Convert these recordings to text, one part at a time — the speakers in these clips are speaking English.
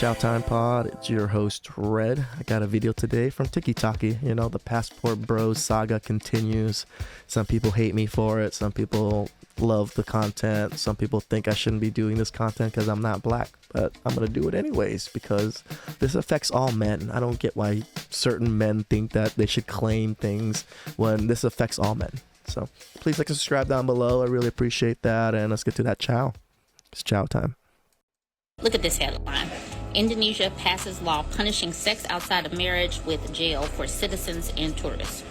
TheChowTimePod. It's your host, Red. I got a video today from TikTok. You know, the Passport Bros saga continues. Some people hate me for it. Some people love the content. Some people think I shouldn't be doing this content because I'm not black. But I'm going to do it anyways because this affects all men. I don't get why certain men think that they should claim things when this affects all men. So please like and subscribe down below. I really appreciate that. And let's get to that chow. It's chow time. Look at this headline. Indonesia passes law punishing sex outside of marriage with jail for citizens and tourists.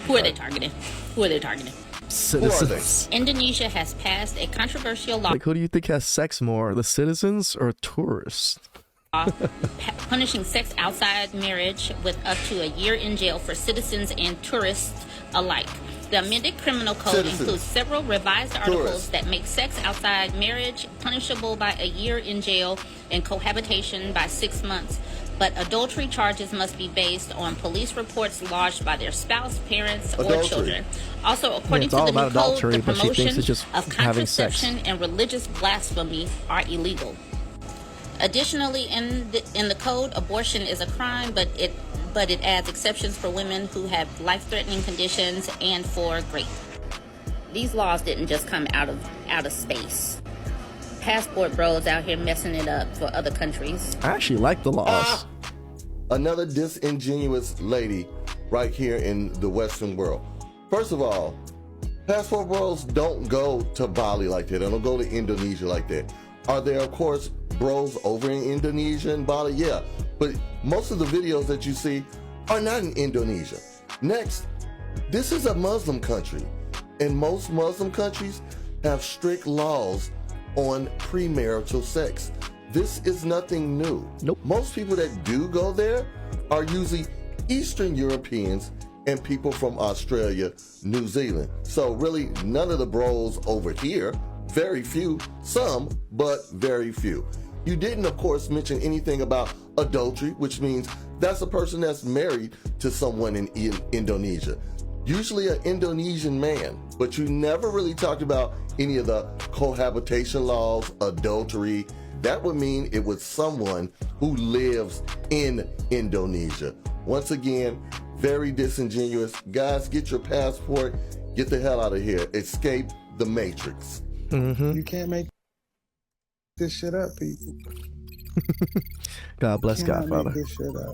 Who are they targeting? Citizens. Indonesia has passed a controversial law. Like, who do you think has sex more, the citizens or tourists? Punishing sex outside marriage with up to a year in jail for citizens and tourists alike. The amended criminal code includes several revised articles that make sex outside marriage punishable by a year in jail and cohabitation by 6 months. But adultery charges must be based on police reports lodged by their spouse, parents, or children. Also, according to the new code, the promotion of contraception and religious blasphemy are illegal. Additionally, in the code, abortion is a crime, but it adds exceptions for women who have life-threatening conditions and for rape. These laws didn't just come out of space. Passport bros out here messing it up for other countries. I actually like the laws. Another disingenuous lady right here in the Western world. First of all, passport bros don't go to Bali like that. They don't go to Indonesia like that. Are there, of course, bros over in Indonesia and Bali? Yeah, but most of the videos that you see are not in Indonesia. Next, this is a Muslim country, and most Muslim countries have strict laws on premarital sex. This is nothing new. Nope. Most people that do go there are usually Eastern Europeans and people from Australia, New Zealand. So really, none of the bros over here. Very few, some, but very few. You didn't, of course, mention anything about adultery, which means that's a person that's married to someone in Indonesia, usually an Indonesian man, but you never really talked about any of the cohabitation laws, adultery. That would mean it was someone who lives in Indonesia. Once again, very disingenuous. Guys, get your passport, get the hell out of here. Escape the Matrix. Mm-hmm. You can't make this shit up, people. God bless Godfather. Make this shit up.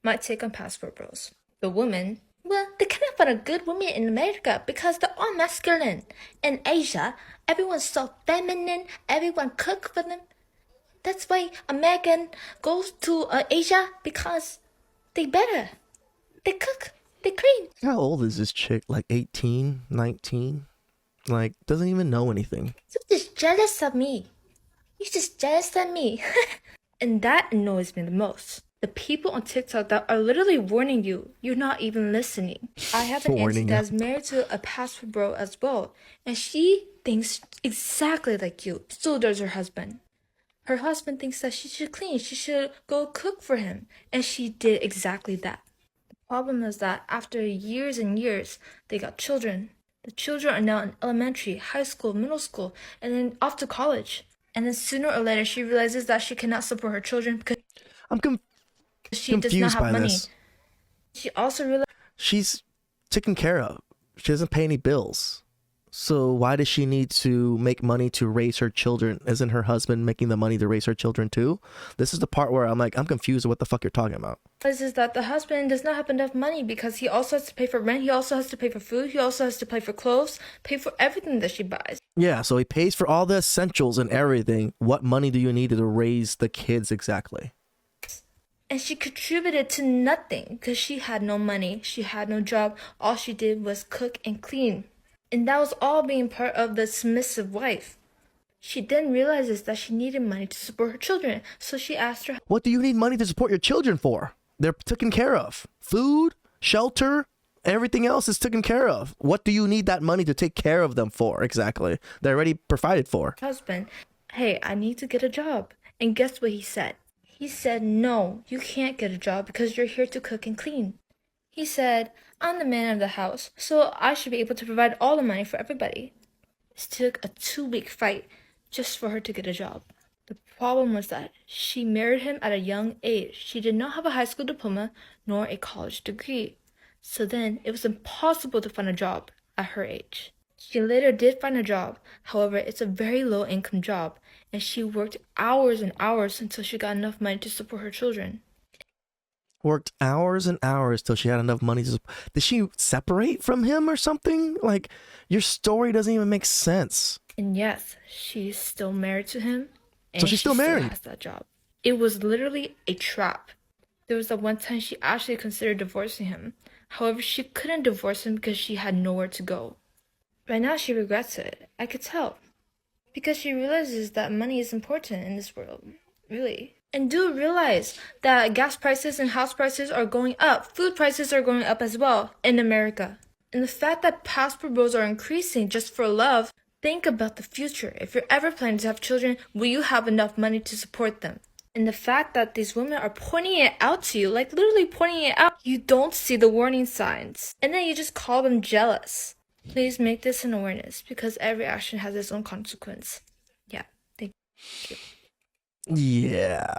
My take on passport bros. The women, well, they cannot find a good woman in America because they're all masculine. In Asia, everyone's so feminine, everyone cook for them. That's why American goes to Asia because they better. They cook, they clean. How old is this chick? Like 18, 19? Like, doesn't even know anything. You're just jealous of me. You're just jealous of me. And that annoys me the most. The people on TikTok that are literally warning you, you're not even listening. I have an auntie that's married to a passport bro as well. And she thinks exactly like you. So does her husband. Her husband thinks that she should clean. She should go cook for him. And she did exactly that. The problem is that after years and years, they got children. The children are now in elementary, high school, middle school, and then off to college. And then sooner or later, she realizes that she cannot support her children because she does not have money. She also realizes she's taken care of. She doesn't pay any bills. So why does she need to make money to raise her children? Isn't her husband making the money to raise her children too? This is the part where I'm like, I'm confused with what the fuck you're talking about. Is that the husband does not have enough money because he also has to pay for rent, he also has to pay for food, he also has to pay for clothes, pay for everything that she buys. Yeah, so he pays for all the essentials and everything. What money do you need to raise the kids exactly? And she contributed to nothing because she had no money, she had no job, all she did was cook and clean. And that was all being part of the submissive wife. She then realizes that she needed money to support her children, so she asked her, what do you need money to support your children for? They're taken care of. Food, shelter, everything else is taken care of. What do you need that money to take care of them for exactly? They're already provided for. Husband, hey, I need to get a job. And guess what he said? He said, no, you can't get a job because you're here to cook and clean. He said, I'm the man of the house, so I should be able to provide all the money for everybody. It took a 2-week fight just for her to get a job. The problem was that she married him at a young age. She did not have a high school diploma nor a college degree. So then it was impossible to find a job at her age. She later did find a job. However, it's a very low income job, and she worked hours and hours until she got enough money to support her children. Worked hours and hours till she had enough money to... Did she separate from him or something? Like, your story doesn't even make sense. And yes, she's still married to him. And So she's still married? Still has that job. It was literally a trap. There was the one time she actually considered divorcing him. However, she couldn't divorce him because she had nowhere to go. Right now, she regrets it. I could tell. Because she realizes that money is important in this world. Really. And do realize that gas prices and house prices are going up. Food prices are going up as well in America. And the fact that passport bros are increasing just for love, think about the future. If you're ever planning to have children, will you have enough money to support them? And the fact that these women are pointing it out to you, like literally pointing it out, you don't see the warning signs. And then you just call them jealous. Please make this an awareness because every action has its own consequence. Yeah, thank you. Yeah.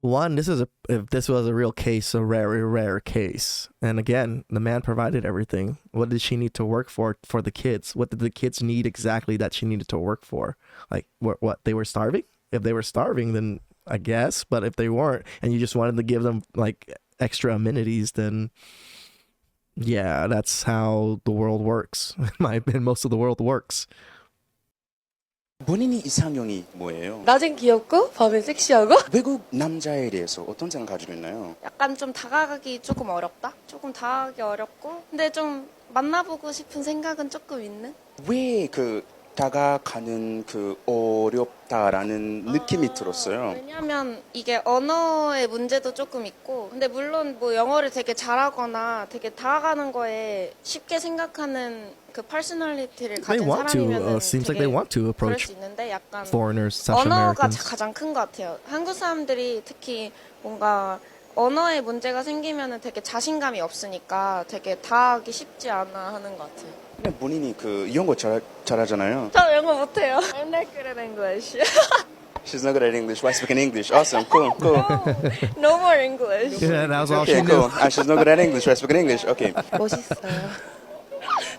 One, if this was a real case, a rare case. And again, the man provided everything. What did she need to work for the kids? What did the kids need exactly that she needed to work for? Like, what they were starving? If they were starving, then I guess. But if they weren't, and you just wanted to give them like extra amenities, then yeah, that's how the world works. And most of the world works. 본인이 이상형이 뭐예요? 낮엔 귀엽고 밤엔 섹시하고 외국 남자에 대해서 어떤 생각 가지고 있나요? 약간 좀 다가가기 조금 어렵다? 조금 다가가기 어렵고 근데 좀 만나보고 싶은 생각은 조금 있는? 왜 다가가는 어렵다라는 느낌이 들었어요? 왜냐면 이게 언어의 문제도 조금 있고 근데 물론 뭐 영어를 되게 잘하거나 되게 다가가는 거에 쉽게 생각하는 그 퍼스널리티를 가진 사람이면 seems like they want to 그럴 approach 수 있는데 약간 foreigners, such 언어가 Americans. 가장 큰 것 같아요. 한국 사람들이 특히 뭔가 언어에 문제가 생기면은 되게 자신감이 없으니까 되게 다하기 쉽지 않아 하는 것 같아요. 근데 본인이 영어 잘하잖아요. 저 영어 못해요. I'm not good at English. She's not good at English. Why speaking English? Awesome, cool. No more English. Yeah, that was all Okay, she cool. knew. She's not good at English. Why speaking English? Okay. 멋있어요.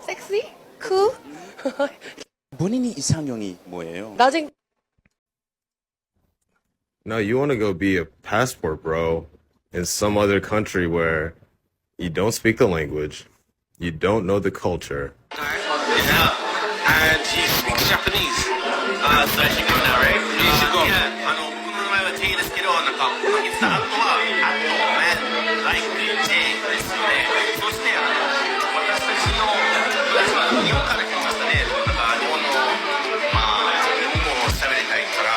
Sexy? Cool? 본인이 이상형이 뭐예요? 낮엔 No, you want to go be a passport bro in some other country where you don't speak the language, you don't know the culture. And he speaks Japanese. So I should go now, right? You should go. Yeah. 僕の名前はジェイですけど、なんか、この実はあとね、like J ですよね。そして、私たちの、日本から来ましたね。なんか、日本の、日本語を喋りたいから、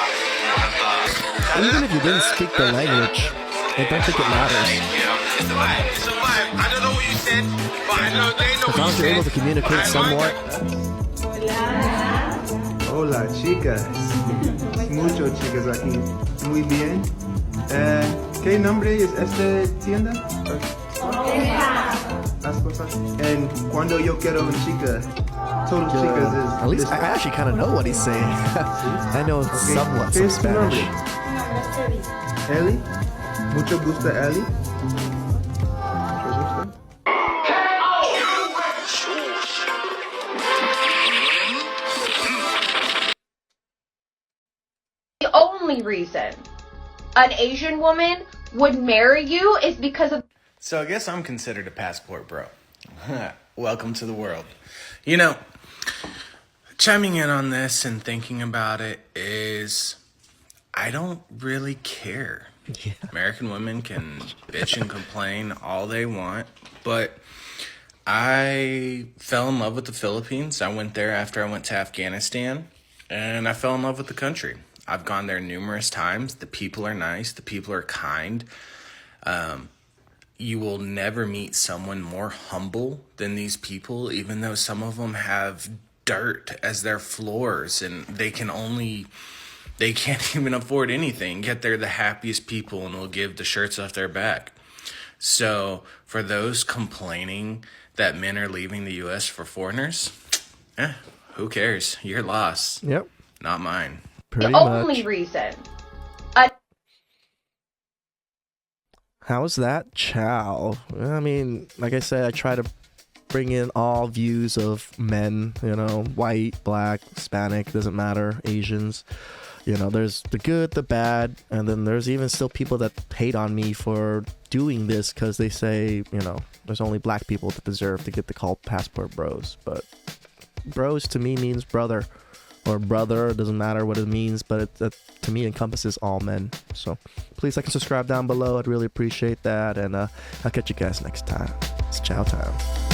なんか、 Even if you didn't speak the language, I don't think it matters. It's a vibe. It's a vibe. I don't know what you said, but I know they know As what long you as you're able to said. communicate somewhat. Hola, chicas. Mucho chicas aquí. Muy bien. ¿Qué nombre es esta tienda? Esposa. And cuando yo quiero una chica, todas chicas es... At least I actually kind of know what he's saying. I know somewhat ¿Qué some es tu Spanish. nombre? Ellie. Mucho gusto, Ellie. Mucho gusto. The only reason an Asian woman would marry you is because of... So I guess I'm considered a passport bro. Welcome to the world. You know, chiming in on this and thinking about it is I don't really care. Yeah. American women can bitch and complain all they want, but I fell in love with the Philippines. I went there after I went to Afghanistan, and I fell in love with the country. I've gone there numerous times. The people are nice. The people are kind. You will never meet someone more humble than these people, even though some of them have dirt as their floors and they can't even afford anything, yet they're the happiest people and will give the shirts off their back. So for those complaining that men are leaving the U.S. for foreigners, who cares? Your loss. Yep. Not mine. Pretty the only much. reason. How's that, Chow? I mean, like I said, I try to bring in all views of men, you know, white, black, Hispanic, doesn't matter, Asians. You know, there's the good, the bad, and then there's even still people that hate on me for doing this because they say, you know, there's only black people that deserve to get the call passport bros. But bros to me means brother or brother. It doesn't matter what it means, but it to me encompasses all men. So please like and subscribe down below. I'd really appreciate that. And I'll catch you guys next time. It's chow time.